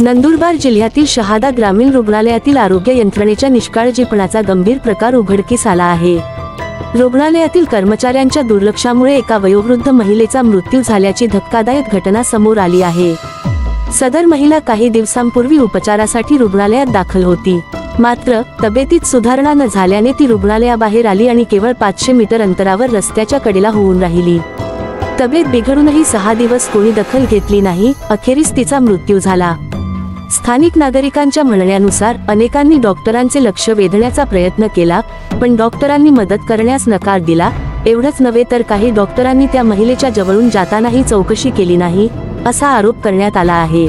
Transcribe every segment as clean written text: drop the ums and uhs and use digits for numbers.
नंदुरबार जिल्ह्यातील शहादा ग्रामीण रुग्णालयातील आरोग्य यंत्रणेच्या निष्काळजीपणाचा गंभीर प्रकार उघडकीस आला आहे। रुग्णालयातील कर्मचाऱ्यांच्या दुर्लक्षामुळे एका वयोवृद्ध महिलेचा मृत्यू झाल्याची धक्कादायक घटना समोर आली आहे। सदर महिला काही दिवसांपूर्वी उपचारासाठी रुग्णालयात दाखल होती, मात्र तब्येतीत सुधारणा न झाल्याने ती रुग्णालयाबाहेर आली आणि केवळ 500 मीटर अंतरावर रस्त्याच्या कडेला होऊन राहिली। तब्येत बिघडूनही 6 दिवस कोणी दखल घेतली नाही, अखेरीस तिचा मृत्यू झाला। स्थानिक नागरिकांच्या म्हणण्यानुसार अनेकांनी डॉक्टरांचे लक्ष वेधण्याचा प्रयत्न केला, पण डॉक्टरांनी मदत करण्यास नकार दिला। एवढंच नव्हे तर काही डॉक्टरांनी त्या महिलेच्या जवळून जातानाही चौकशी केली नाही, असा आरोप करण्यात आला आहे।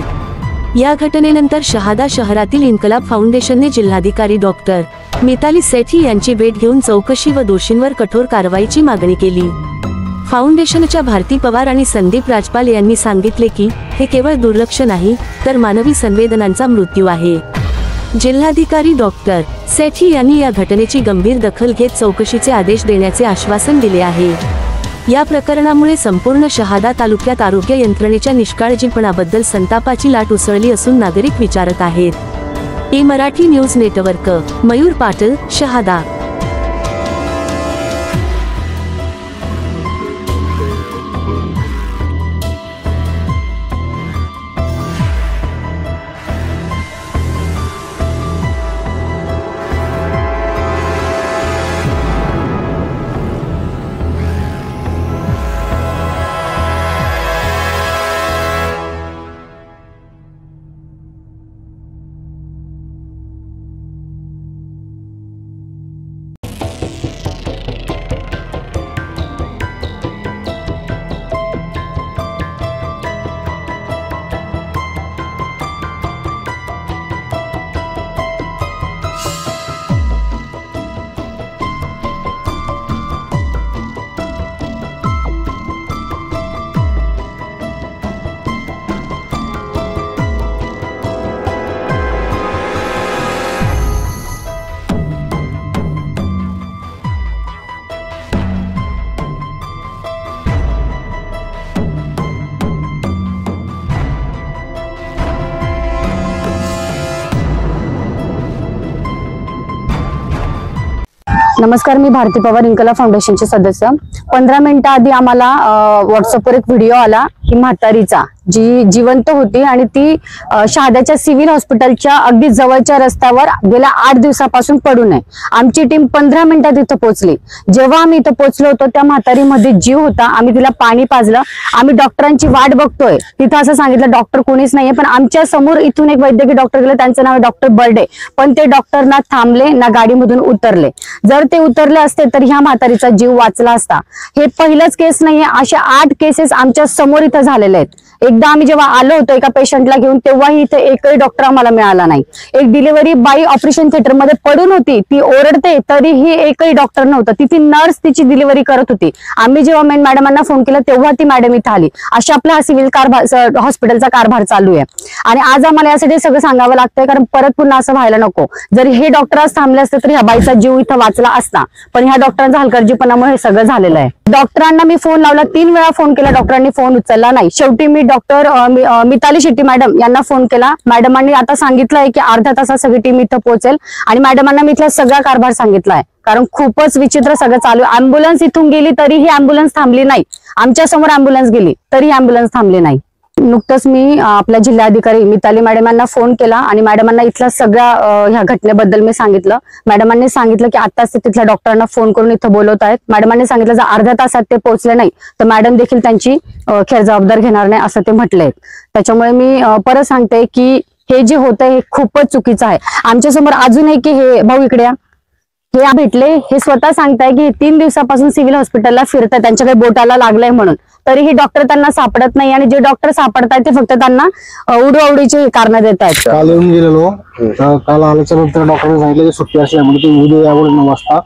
या घटनेनंतर शहादा शहरातील इन्कलाब फाउंडेशनने जिल्हाधिकारी डॉक्टर मिताली सेठी यांची भेट घेऊन चौकशी व दोषींवर कठोर कारवाईची मागणी केली। फाउंडेशनच्या भारती पवार आणि संदीप राजपाल यांनी सांगितले की हे केवळ दुर्लक्ष नाही, तर मानवी संवेदनांचा मृत्यू आहे। जिल्हाधिकारी डॉक्टर सेठी यांनी या घटनेची गंभीर दखल घेत चौकशीचे आदेश देण्याचे आश्वासन दिले आहे। या प्रकरणामुळे संपूर्ण शहादा तालुक्यात आरोग्य यंत्रणेच्या निष्काळजीपणाबद्दल संतापाची लाट उसळली असून नागरिक विचारत आहेत। E Marathi news network, Mayur Patil, Shahada. नमस्कार, मी भारती पवार, इन्कलाब फाउंडेशनचे सदस्य। 15 मिनिटं आधी आम्हाला व्हॉट्सअपवर एक व्हिडिओ आला की म्हातारीचा, जी जिवंत होती आणि ती शहाद्याच्या सिव्हिल हॉस्पिटलच्या अगदी जवळच्या रस्त्यावर गेल्या 8 दिवसापासून पडून आहे। आमची टीम 15 मिनिटात इथं पोहोचली। जेव्हा आम्ही इथं पोहोचलो होतो त्या म्हातारीमध्ये जीव होता। आम्ही तिला पाणी पाजलं। आम्ही डॉक्टरांची वाट बघतोय। तिथं असं सांगितलं डॉक्टर कोणीच नाहीये, पण आमच्या समोर इथून एक वैद्यकीय डॉक्टर गेले, त्यांचं नाव डॉक्टर बर्डे, पण ते डॉक्टर ना थांबले ना गाडीमधून उतरले। जर ते उतरले असते तर ह्या म्हातारीचा जीव वाचला असता। हे पहिलंच केस नाहीये, अशा 8 केसेस आमच्या समोर इथं झालेले आहेत। एकदा आम्ही जेव्हा आलो होतो एका पेशंटला घेऊन, तेव्हाही इथे एकही डॉक्टर आम्हाला मिळाला नाही। एक डिलिव्हरी बाई ऑपरेशन थिएटर मध्ये पडून होती, ती ओरडते तरीही एकही डॉक्टर नव्हतं। तिथे नर्स तिची डिलिव्हरी करत होती। आम्ही जेव्हा मेन मॅडमांना फोन केला तेव्हा ती मॅडम इथं आली। अशा आपला हा सिव्हिल कारभार हॉस्पिटलचा कारभार चालू आहे। आणि आज आम्हाला यासाठी सगळं सांगावं लागतंय, कारण परत पुन्हा असं व्हायला नको। जर हे डॉक्टर आज थांबले असते तर ह्या बाईचा जीव इथं वाचला असता, पण ह्या डॉक्टरांचा हलगर्जीपणामुळे हे सगळं झालेलं आहे। डॉक्टरांना मी फोन लावला, 3 वेळा फोन केला, डॉक्टरांनी फोन उचलला नाही। शेवटी मी डॉक्टर मिताली शेट्टी मॅडम यांना फोन केला। मॅडमांनी आता सांगितलंय की अर्ध्या तासात सगळी टीम इथं पोहोचेल आणि मॅडमांना मी इथला सगळा कारभार सांगितलाय, कारण खूपच विचित्र सगळं चालू आहे। अँब्युलन्स इथून गेली तरी ही अँब्युलन्स थांबली नाही। आमच्या समोर अँब्युलन्स गेली तरी अँब्युलन्स थांबली नाही। नुकतंच मी आपल्या जिल्हाधिकारी मिताली मॅडम यांना फोन केला आणि मॅडमांना इथल्या सगळ्या ह्या घटनेबद्दल मी सांगितलं। मॅडमांनी सांगितलं की आताच ते तिथल्या डॉक्टरांना फोन करून इथं बोलवत आहेत। मॅडमांनी सांगितलं जर अर्ध्या तासात ते पोहोचले नाही तर मॅडम देखील त्यांची खेर जबाबदार घेणार नाही, असं ते म्हटलंय। त्याच्यामुळे मी परत सांगते की हे जे होतंय हे खूपच चुकीचं आहे। आमच्या समोर अजून आहे की हे भाऊ इकडे या, हे भेटले, हे स्वतः सांगताय की 3 दिवसापासून सिव्हिल हॉस्पिटलला फिरतात, त्यांच्या काही बोटाला लागलंय म्हणून, तरीही डॉक्टर त्यांना सापडत नाही। आणि जे डॉक्टर सापडतायत ते फक्त त्यांना उडवाउडीची कारण देत आहेत। काल येऊन गेलेलो, काल आल्याच्या नंतर डॉक्टरने सांगितलं की सुट्टी असली म्हणजे तुम्ही उद्या यावर 9 वाजता।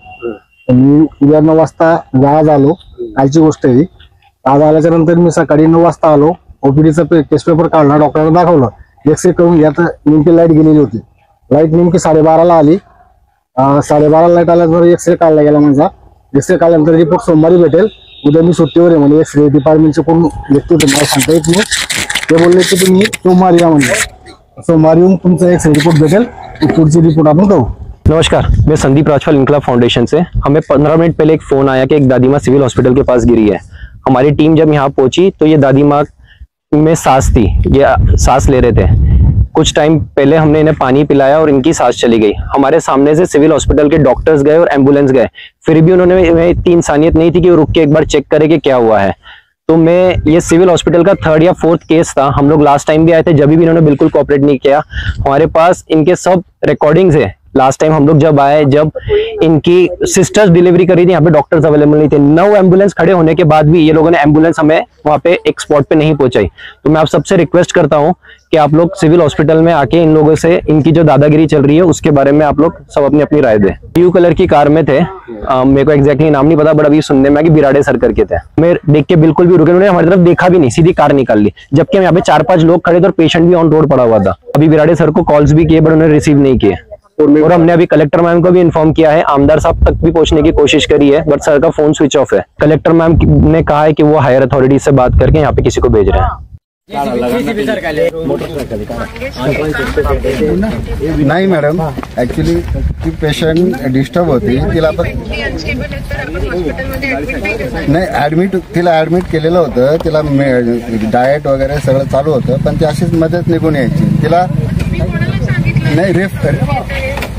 मी उद्या 9 वाजता आज आलो, कालची गोष्ट आहे। आज आल्याच्या नंतर मी सकाळी 9 वाजता आलो, ओपीडीचा केस पेपर काढला, डॉक्टरांना दाखवलं, एक्सरे करून यात नेमकी लाईट गेलेली होती। लाईट नेमकी 12:30ला आली। 12:30 लाईट आल्यानंतर एक्सरे काढला गेला माझा। एक्सरे काढल्यानंतर रिपोर्ट सोमवारी भेटेल। उद्या मी सुट्टीवर आहे म्हणजे एक्सरे डिपार्टमेंटचे कोण व्यक्ती होते मला सांगता येत नाही। ते बोलले की तुम्ही सोमवारी या म्हणजे सोमवारी येऊन तुमचा एक रिपोर्ट भेटेल, पुढची रिपोर्ट आपण करू. नमस्कार, मैं संदीप राजपाल इनकलाब फाउंडेशन से. हमें 15 मिनट पहले एक फोन आया कि एक दादी माँ सिविल हॉस्पिटल के पास गिरी है. हमारी टीम जब यहाँ पहुंची तो ये दादी माँ में सांस थी, ये सांस ले रहे थे. कुछ टाइम पहले हमने इन्हें पानी पिलाया और इनकी सांस चली गई. हमारे सामने से सिविल हॉस्पिटल के डॉक्टर्स गए और एम्बुलेंस गए, फिर भी उन्होंने इतनी इंसानियत नहीं थी कि वो रुक के एक बार चेक करे कि क्या हुआ है. तो मैं ये सिविल हॉस्पिटल का 3rd या 4th केस था. हम लोग लास्ट टाइम भी आए थे, जब भी इन्होंने बिल्कुल कोऑपरेट नहीं किया. हमारे पास इनके सब रिकॉर्डिंग्स है. लास्ट टाइम हम लोग जब आए, जब इनकी सिस्टर्स डिलीवरी करी थी, यहाँ पे डॉक्टर्स अवेलेबल नहीं थे. 9 एम्बुलेंस खड़े होने के बाद भी ये लोगों ने एम्बुलेंस हमें वहाँ पे एक स्पॉट पे नहीं पहुंचाई. तो मैं आप सबसे रिक्वेस्ट करता हूँ कि आप लोग सिविल हॉस्पिटल में आके इन लोगों से इनकी जो दादागिरी चल रही है उसके बारे में आप लोग सब अपनी अपनी राय दें. ब्लू कलर की कार में थे, मेरे को एग्जैक्टली नाम नहीं पता, बट अभी सुनने में आया कि बिराड़े सर करके थे. मैं देख के बिल्कुल भी रुके, उन्होंने हमारी तरफ देखा भी नहीं, सीधी कार निकाल ली. जबकि हम यहाँ पे 4-5 लोग खड़े थे और पेशेंट भी ऑन रोड पड़ा हुआ था. अभी बिराड़े सर को कॉल्स भी किए बट उन्होंने रिसीव नहीं किए. और हमने अभी कलेक्टर मैम को भी इन्फॉर्म किया है, आमदार साहब तक भी पहुंचने की कोशिश करी है, बट सर का फोन स्विच ऑफ है. कलेक्टर मैम ने कहा है कि वो हायर अथॉरिटी से बात करके यहाँ पे किसी को भेज रहे हैं. नाही मॅडम, ऍक्च्युली ती पेशंट डिस्टर्ब होती, तिला पण नाही ऍडमिट, तिला ऍडमिट केलेलं होतं. तिला डाएट वगैरे सगळं चालू होतं, पण ती अशीच मदत निघून यायची. तिला नाही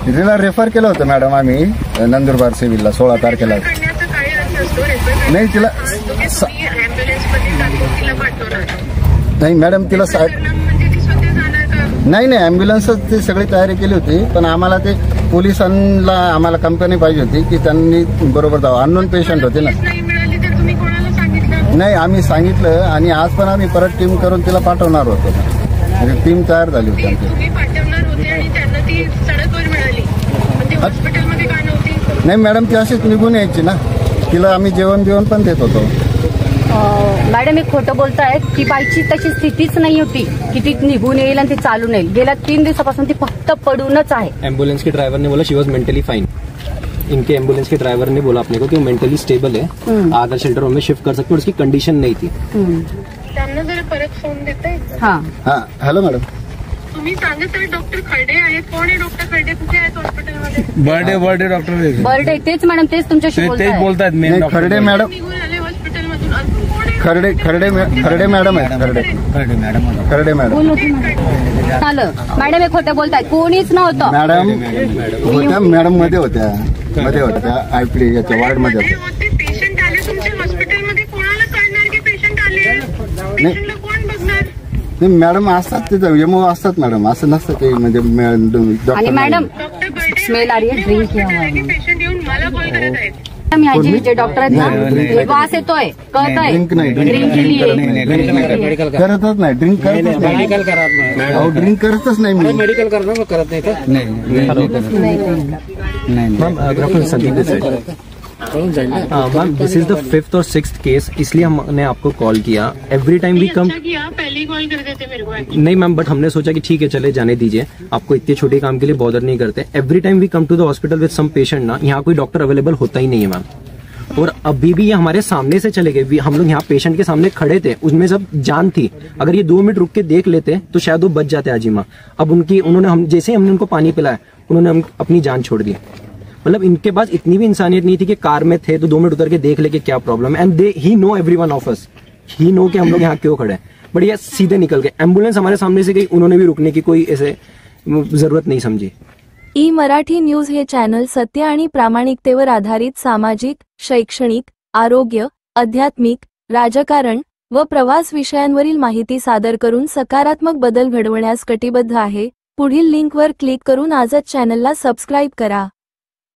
तिला रेफर केलं होतं मॅडम आम्ही नंदुरबार सिव्हिलला 16 तारखेला. नाही तिला नाही मॅडम, तिला नाही ॲम्ब्युलन्सच ती सगळी तयारी केली होती, पण आम्हाला ते पोलिसांना आम्हाला कंपनी पाहिजे होती की त्यांनी बरोबर जावं. अननोन पेशंट होते ना. नाही आम्ही सांगितलं आणि आज पण आम्ही परत टीम करून तिला पाठवणार होतो. म्हणजे टीम तयार झाली होती आमची. नाही मॅडम, ती अशीच निघून यायची ना. तिला आम्ही जेवण बिवण पण देत होतो. मॅडम एक खोटं बोलतायत की बाईची तशी स्थितीच नाही होती की ती निघून येईल आणि ती चालून येईल. गेल्या 3 दिवसापासून ती फक्त पडूनच आहे. एम्बुलेंस के ड्राइवर ने बोला शी वॉज मेंटली फाइन. इनके एम्बुलेंस के ड्राइवर ने बोला अपने को कि वो मेंटली स्टेबल है, आधा शेल्टर होम में शिफ्ट कर सकते, और उसकी कंडीशन नहीं थी. त्यांना जरा परत फोन देताय. हां हॅलो मॅडम, तुम्ही सांगत आहे डॉक्टर खर्डे आहेत. कोण आहे डॉक्टर खर्डे? कुठे आहेत हॉस्पिटलमध्ये? बर्थडे डॉक्टर बर्थडे तेच मॅडम, तेच तुमच्याशी तेच बोलतायत. नाही खर्डे मॅडम, निघून आले हॉस्पिटलमधून. अजून कोण आहे? खर्डे मॅडम आहेत. खर्डे मॅडम झालं. मॅडम एक खोटं बोलतायत, कोणीच नव्हतं. मॅडम होत्या, मॅडम मध्ये होत्या आयपी याच्या वार्ड मध्ये. पेशंट आले तुमच्या हॉस्पिटलमध्ये, कोणाला कळणार की पेशंट आले? पेशंटला कोण बघणार? नाही मॅडम असतात, तिथं एमओ असतात मॅडम, असं नसतं ते. म्हणजे आणि मॅडम स्मेल आ रही है, ड्रिंक किया हुआ है. पेशंट येऊन मला कॉल करत आहेत. जे डॉक्टर आहेत ना, वास येतोय, कळत आहे. ड्रिंक नाही, ड्रिंक केली करतच नाही. ड्रिंक करतच नाही. अहो ड्रिंक करतच नाही मी. मेडिकल करना करत नाही का? Ma'am this is the 5th और 6th केस, इसलिए हमने आपको कॉल किया. Every time we come. पहले कॉल कर देते मेरे को. नहीं मैम, बट हमने सोचा कि ठीक है चले जाने दीजिए, आपको इतने छोटे काम के लिए बॉदर नहीं करते. Every time we come to the hospital with some patient ना, यहाँ कोई डॉक्टर अवेलेबल होता ही नहीं है मैम. और अभी भी ये हमारे सामने से चले गए. हम लोग यहाँ पेशेंट के सामने खड़े थे, उसमें सब जान थी. अगर ये 2 मिनट रुक के देख लेते तो शायद वो बच जाते आजीमा. अब उन्होंने हम जैसे ही हमने उनको पानी पिलाया, उन्होंने अपनी जान छोड़ दी. मतलब इनके पास इतनी भी इंसानियत नहीं थी कि कार में थे तो 2 मिनट उतर के देख ले कि क्या प्रॉब्लम है. And he know everyone of us, he know कि हम लोग यहाँ क्यों खड़े हैं. बट ये सीधे निकल गए. एम्बुलेंस हमारे सामने से गई, उन्होंने भी रुकने की कोई ऐसे जरूरत नहीं समझी. ई मराठी न्यूज हे चॅनल सत्य आणि प्रामाणिकतेवर आधारित सामाजिक, शैक्षणिक, आरोग्य, आध्यात्मिक, राजकारण व प्रवास विषयांवरील माहिती सादर करून सकारात्मक बदल घडवण्यास कटिबद्ध आहे. पुढील लिंकवर क्लिक करून आजच चॅनलला सबस्क्राईब करा.